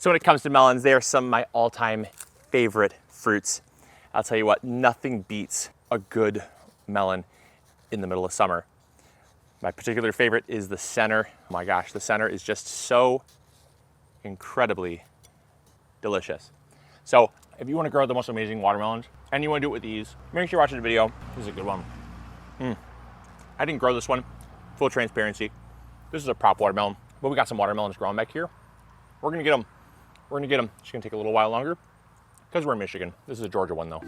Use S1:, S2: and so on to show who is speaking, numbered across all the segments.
S1: So when it comes to melons, they are some of my all-time favorite fruits. I'll tell you what, nothing beats a good melon in the middle of summer. My particular favorite is the center. Oh my gosh, the center is just so incredibly delicious. So if you want to grow the most amazing watermelons and you want to do it with these, make sure you're watching the video. This is a good one. I didn't grow this one, full transparency. This is a prop watermelon, but we got some watermelons growing back here. We're gonna get them. We're gonna get them. It's gonna take a little while longer because we're in Michigan. This is a Georgia one though.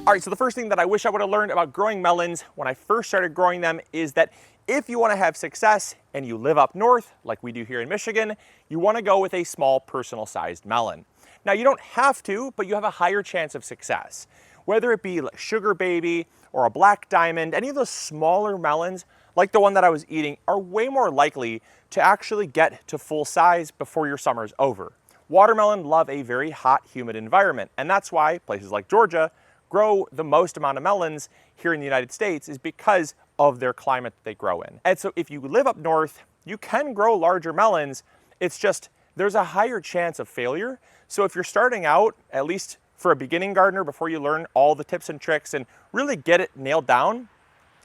S1: All right, so the first thing that I wish I would have learned about growing melons when I first started growing them is that if you want to have success and you live up north, like we do here in Michigan, you want to go with a small personal sized melon. Now you don't have to, but you have a higher chance of success. Whether it be like Sugar Baby or a Black Diamond, any of those smaller melons, like the one that I was eating, are way more likely to actually get to full size before your summer's over. Watermelon love a very hot, humid environment, and that's why places like Georgia grow the most amount of melons here in the United States, is because of their climate that they grow in. And so if you live up north, you can grow larger melons. It's just there's a higher chance of failure. So if you're starting out, at least for a beginning gardener, before you learn all the tips and tricks and really get it nailed down,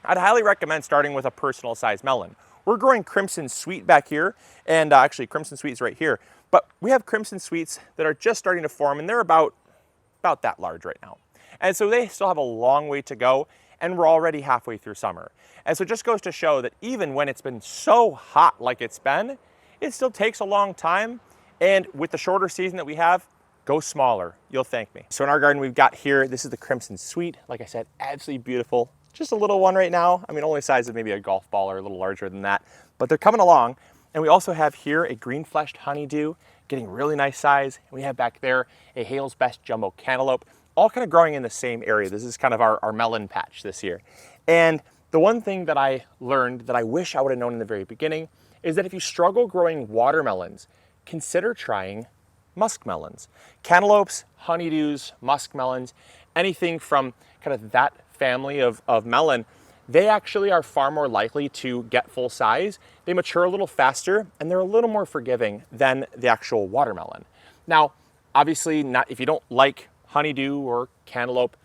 S1: I'd highly recommend starting with a personal size melon. We're growing Crimson Sweet back here, and actually Crimson Sweet's right here, but we have Crimson Sweets that are just starting to form, and they're about that large right now. And so they still have a long way to go, and we're already halfway through summer. And so it just goes to show that even when it's been so hot like it's been, it still takes a long time. And with the shorter season that we have, go smaller. You'll thank me. So in our garden we've got here, this is the Crimson Sweet. Like I said, absolutely beautiful. Just a little one right now. I mean, only size of maybe a golf ball or a little larger than that, but they're coming along. And we also have here a green-fleshed honeydew, getting really nice size. And we have back there a Hale's Best Jumbo Cantaloupe, all kind of growing in the same area. This is kind of our melon patch this year. And the one thing that I learned that I wish I would have known in the very beginning is that if you struggle growing watermelons, consider trying muskmelons. Cantaloupes, honeydews, muskmelons, anything from kind of that family of melon, they actually are far more likely to get full size. They mature a little faster and they're a little more forgiving than the actual watermelon. Now, obviously not if you don't like honeydew or cantaloupe,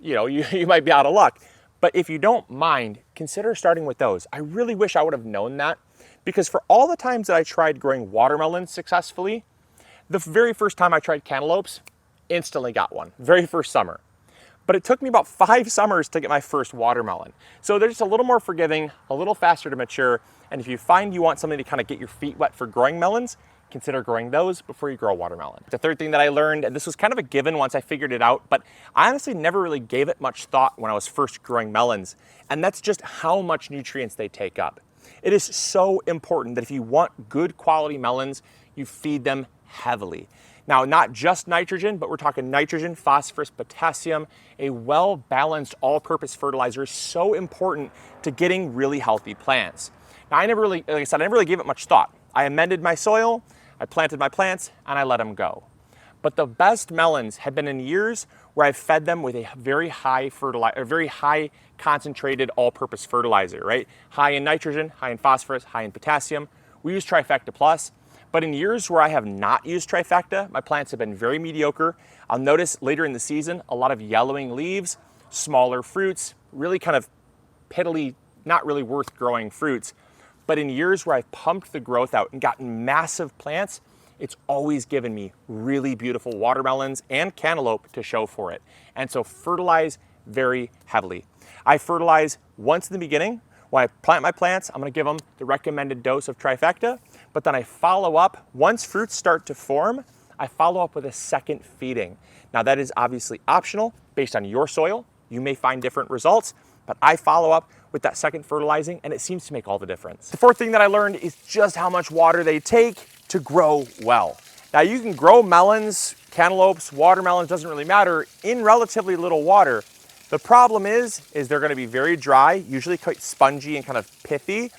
S1: you might be out of luck. But if you don't mind, consider starting with those. I really wish I would have known that, because for all the times that I tried growing watermelons successfully, the very first time I tried cantaloupes, instantly got one, very first summer. But it took me about 5 summers to get my first watermelon. So they're just a little more forgiving, a little faster to mature. And if you find you want something to kind of get your feet wet for growing melons, consider growing those before you grow a watermelon. The third thing that I learned, and this was kind of a given once I figured it out, but I honestly never really gave it much thought when I was first growing melons, and that's just how much nutrients they take up. It is so important that if you want good quality melons, you feed them heavily. Now, not just nitrogen, but we're talking nitrogen, phosphorus, potassium. A well-balanced all-purpose fertilizer is so important to getting really healthy plants. Now, I never really gave it much thought. I amended my soil, I planted my plants, and I let them go. But the best melons have been in years where I've fed them with a very high concentrated all-purpose fertilizer, right? High in nitrogen, high in phosphorus, high in potassium. We use Trifecta Plus. But in years where I have not used Trifecta, my plants have been very mediocre. I'll notice later in the season, a lot of yellowing leaves, smaller fruits, really kind of piddly, not really worth growing fruits. But in years where I've pumped the growth out and gotten massive plants, it's always given me really beautiful watermelons and cantaloupe to show for it. And so fertilize very heavily. I fertilize once in the beginning. When I plant my plants, I'm gonna give them the recommended dose of Trifecta, but then I follow up, once fruits start to form, I follow up with a second feeding. Now that is obviously optional based on your soil. You may find different results, but I follow up with that second fertilizing and it seems to make all the difference. The fourth thing that I learned is just how much water they take to grow well. Now you can grow melons, cantaloupes, watermelons, doesn't really matter, in relatively little water. The problem is they're gonna be very dry, usually quite spongy and kind of pithy.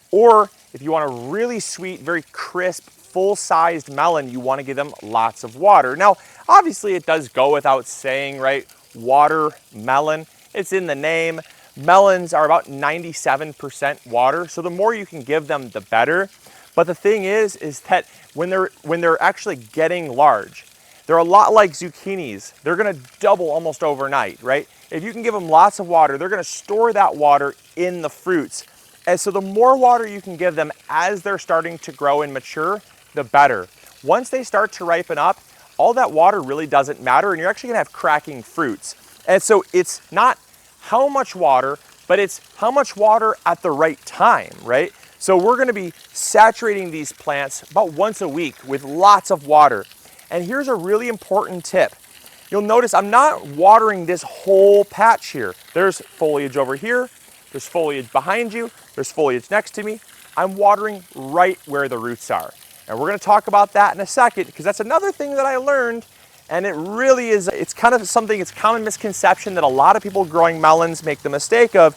S1: Or if you want a really sweet, very crisp, full-sized melon, you wanna give them lots of water. Now, obviously it does go without saying, right? Watermelon, it's in the name, Melons are about 97% water, so the more you can give them, the better. But the thing is that when they're actually getting large, they're a lot like zucchinis. They're gonna double almost overnight, right? If you can give them lots of water, they're gonna store that water in the fruits. And so the more water you can give them as they're starting to grow and mature, the better. Once they start to ripen up, all that water really doesn't matter, and you're actually gonna have cracking fruits. And so it's not how much water, but it's how much water at the right time, right? So we're gonna be saturating these plants about once a week with lots of water. And here's a really important tip. You'll notice I'm not watering this whole patch here. There's foliage over here, there's foliage behind you, there's foliage next to me. I'm watering right where the roots are. And we're gonna talk about that in a second, because that's another thing that I learned, and it really is, it's kind of something, it's a common misconception that a lot of people growing melons make the mistake of,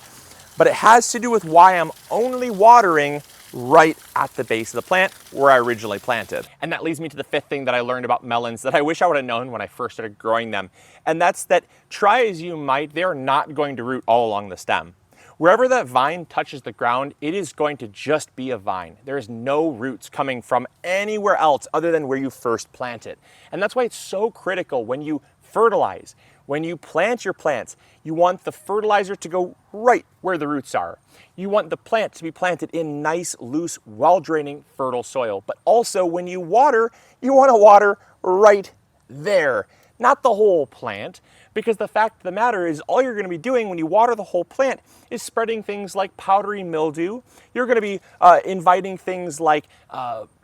S1: but it has to do with why I'm only watering right at the base of the plant where I originally planted. And that leads me to the fifth thing that I learned about melons that I wish I would have known when I first started growing them. And that's that, try as you might, they're not going to root all along the stem. Wherever that vine touches the ground, it is going to just be a vine. There's no roots coming from anywhere else other than where you first planted. And that's why it's so critical when you fertilize, when you plant your plants, you want the fertilizer to go right where the roots are. You want the plant to be planted in nice, loose, well-draining, fertile soil. But also when you want to water right there, not the whole plant. Because the fact of the matter is all you're going to be doing when you water the whole plant is spreading things like powdery mildew. You're going to be inviting things like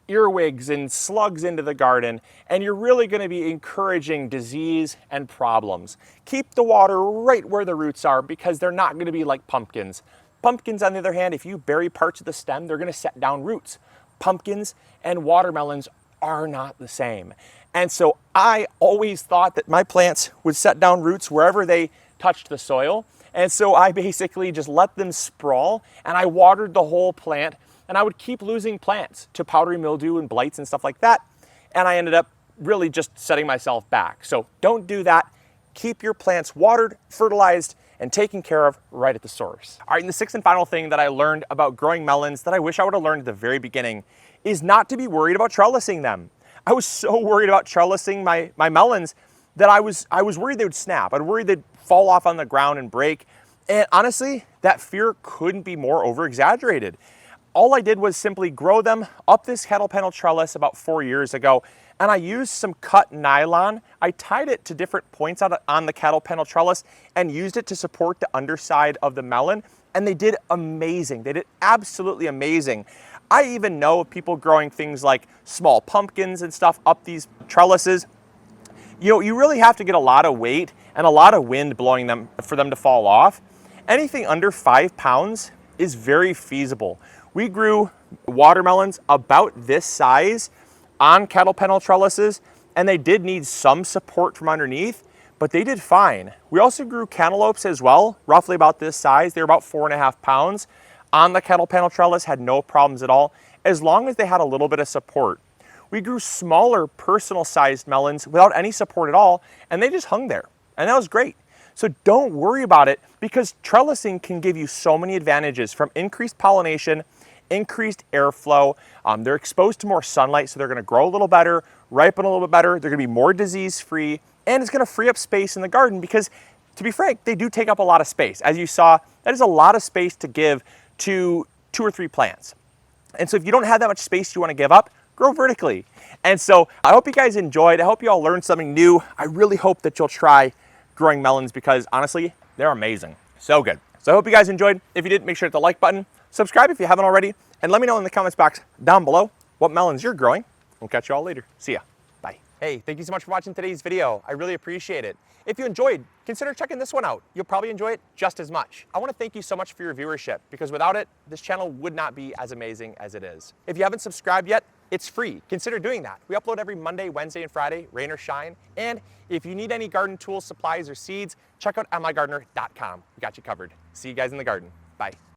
S1: earwigs and slugs into the garden, and you're really going to be encouraging disease and problems. Keep the water right where the roots are, because they're not going to be like pumpkins. Pumpkins, on the other hand, if you bury parts of the stem, they're going to set down roots. Pumpkins and watermelons are not the same. And so I always thought that my plants would set down roots wherever they touched the soil. And so I basically just let them sprawl, and I watered the whole plant, and I would keep losing plants to powdery mildew and blights and stuff like that. And I ended up really just setting myself back. So don't do that. Keep your plants watered, fertilized, and taken care of right at the source. All right, and the sixth and final thing that I learned about growing melons that I wish I would have learned at the very beginning is not to be worried about trellising them. I was so worried about trellising my melons that I was worried they would snap. I was worried they'd fall off on the ground and break. And honestly, that fear couldn't be more over-exaggerated. All I did was simply grow them up this kettle panel trellis about 4 years ago, and I used some cut nylon. I tied it to different points on the kettle panel trellis and used it to support the underside of the melon, and they did amazing. They did absolutely amazing. I even know of people growing things like small pumpkins and stuff up these trellises. You know, you really have to get a lot of weight and a lot of wind blowing them for them to fall off. Anything under 5 pounds is very feasible. We grew watermelons about this size on kettle panel trellises, and they did need some support from underneath, but they did fine. We also grew cantaloupes as well, roughly about this size. They were about 4.5 pounds. On the kettle panel trellis, had no problems at all, as long as they had a little bit of support. We grew smaller personal sized melons without any support at all, and they just hung there, and that was great. So don't worry about it, because trellising can give you so many advantages, from increased pollination, increased airflow. They're exposed to more sunlight, so they're gonna grow a little better, ripen a little bit better, they're gonna be more disease free, and it's gonna free up space in the garden, because to be frank, they do take up a lot of space. As you saw, that is a lot of space to give to 2 or 3 plants. And so if you don't have that much space you want to give up, grow vertically. And so I hope you guys enjoyed. I hope you all learned something new. I really hope that you'll try growing melons, because honestly, they're amazing. So good. So I hope you guys enjoyed. If you did, make sure to hit the like button, subscribe if you haven't already, and let me know in the comments box down below what melons you're growing. We'll catch you all later. See ya. Bye. Hey, thank you so much for watching today's video. I really appreciate it. If you enjoyed, consider checking this one out. You'll probably enjoy it just as much. I want to thank you so much for your viewership, because without it, this channel would not be as amazing as it is. If you haven't subscribed yet, it's free. Consider doing that. We upload every Monday, Wednesday, and Friday, rain or shine. And if you need any garden tools, supplies, or seeds, check out MIgardener.com. We got you covered. See you guys in the garden. Bye.